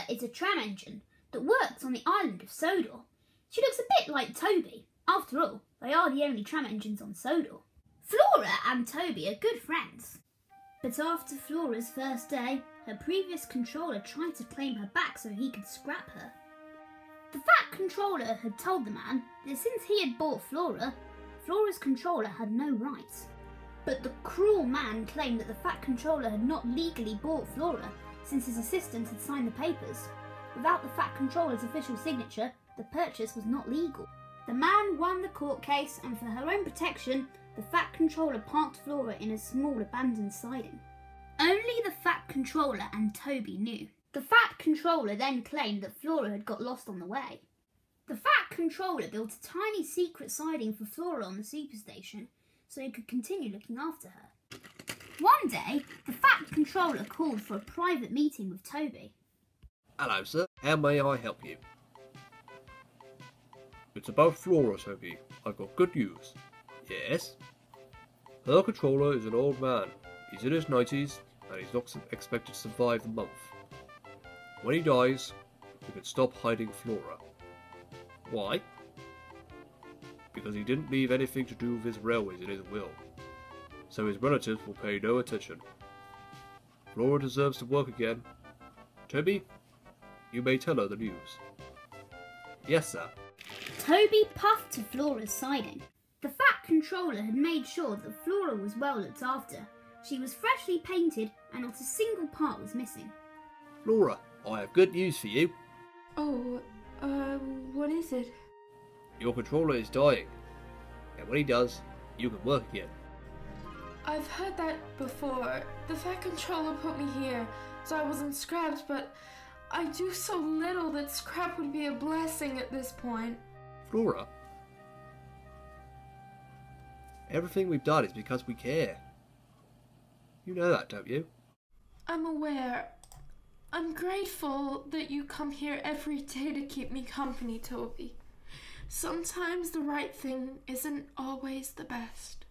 Is a tram engine that works on the island of Sodor. She looks a bit like Toby. After all, they are the only tram engines on Sodor. Flora and Toby are good friends. But after Flora's first day, her previous controller tried to claim her back so he could scrap her. The fat controller had told the man that since he had bought Flora, Flora's controller had no rights. But the cruel man claimed that the fat controller had not legally bought Flora, since his assistant had signed the papers. Without the fat controller's official signature, the purchase was not legal. The man won the court case, and for her own protection, the fat controller parked Flora in a small abandoned siding. Only the fat controller and Toby knew. The fat controller then claimed that Flora had got lost on the way. The fat controller built a tiny secret siding for Flora on the superstation, so he could continue looking after her. One day, the fat controller called for a private meeting with Toby. Hello, sir. How may I help you? It's about Flora, Toby. I've got good news. Yes? Her controller is an old man. He's in his 90s, and he's not expected to survive the month. When he dies, we can stop hiding Flora. Why? Because he didn't leave anything to do with his railways in his will, so his relatives will pay no attention. Flora deserves to work again. Toby, you may tell her the news. Yes, sir. Toby puffed to Flora's siding. The fat controller had made sure that Flora was well looked after. She was freshly painted and not a single part was missing. Flora, I have good news for you. Oh, what is it? Your controller is dying, and when he does, you can work again. I've heard that before. The fat controller put me here, so I wasn't scrapped, but I do so little that scrap would be a blessing at this point. Flora, everything we've done is because we care. You know that, don't you? I'm aware. I'm grateful that you come here every day to keep me company, Toby. Sometimes the right thing isn't always the best.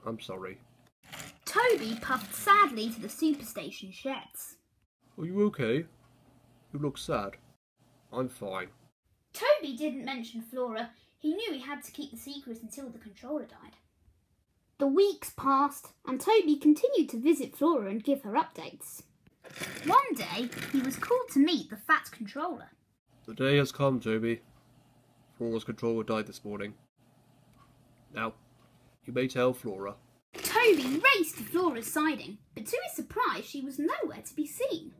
I'm sorry. Toby puffed sadly to the superstation sheds. Are you okay? You look sad. I'm fine. Toby didn't mention Flora. He knew he had to keep the secret until the controller died. The weeks passed, and Toby continued to visit Flora and give her updates. One day, he was called to meet the fat controller. The day has come, Toby. Flora's controller died this morning. Now, you may tell Flora. Toby raced to Flora's siding, but to his surprise, she was nowhere to be seen.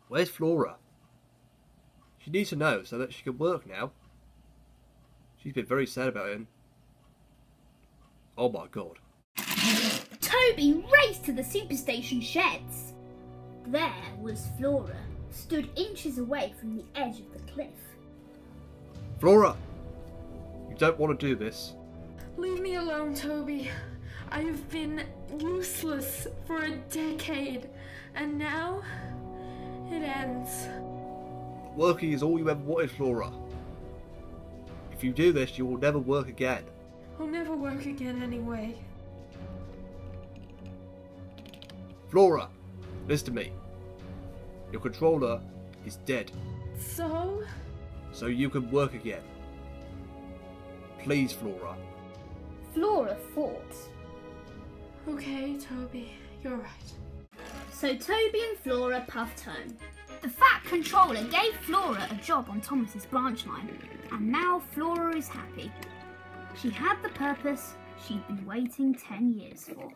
Where's Flora? She needs to know so that she can work now. She's been very sad about it. Oh my god. Toby raced to the superstation sheds. There was Flora, stood inches away from the edge of the cliff. Flora! You don't want to do this. Leave me alone, Toby. I have been useless for a decade, and now it ends. Working is all you ever wanted, Flora. If you do this, you will never work again. I'll never work again anyway. Flora, listen to me. Your controller is dead. So? So you can work again. Please, Flora. Flora fought. Okay, Toby, you're right. So Toby and Flora puffed home. The fat controller gave Flora a job on Thomas's branch line, and now Flora is happy. She had the purpose she'd been waiting 10 years for.